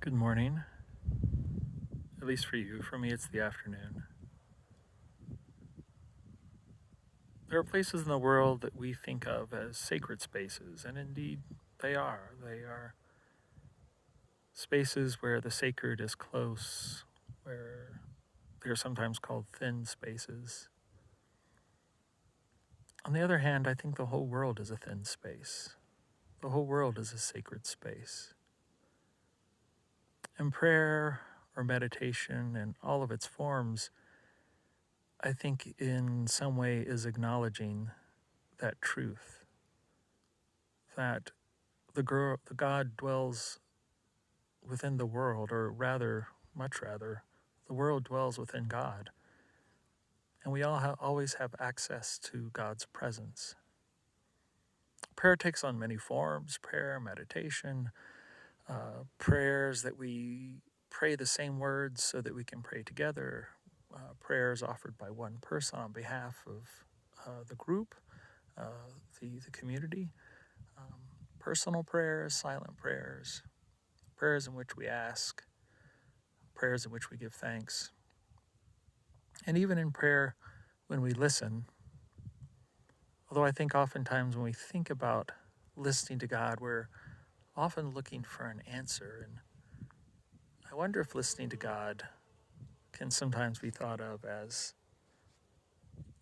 Good morning, at least for you. For me, it's the afternoon. There are places in the world that we think of as sacred spaces, and indeed they are. They are spaces where the sacred is close, where they're sometimes called thin spaces. On the other hand, I think the whole world is a thin space. The whole world is a sacred space. And prayer or meditation in all of its forms, I think in some way is acknowledging that truth, that the God dwells within the world, or rather, much rather, the world dwells within God. And we all always have access to God's presence. Prayer takes on many forms: prayer, meditation, prayers that we pray the same words so that we can pray together, prayers offered by one person on behalf of the group, the community, personal prayers, silent prayers, prayers in which we ask, prayers in which we give thanks. And even in prayer, when we listen, although I think oftentimes when we think about listening to God, we're often looking for an answer. And I wonder if listening to God can sometimes be thought of as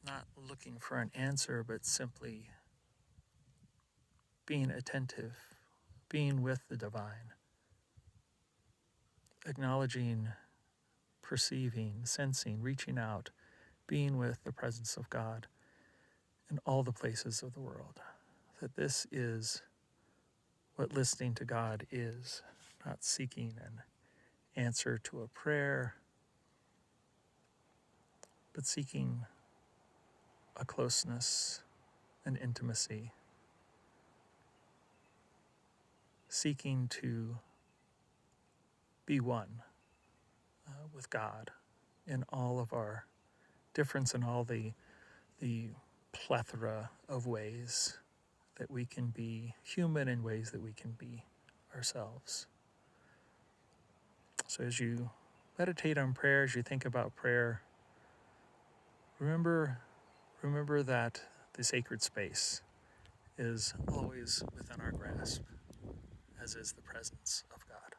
not looking for an answer, but simply being attentive, being with the divine, acknowledging, perceiving, sensing, reaching out, being with the presence of God in all the places of the world. That this is what listening to God is, not seeking an answer to a prayer, but seeking a closeness, an intimacy, seeking to be one with God in all of our difference, in all the plethora of ways that we can be human, in ways that we can be ourselves. So as you meditate on prayer, as you think about prayer, remember that the sacred space is always within our grasp, as is the presence of God.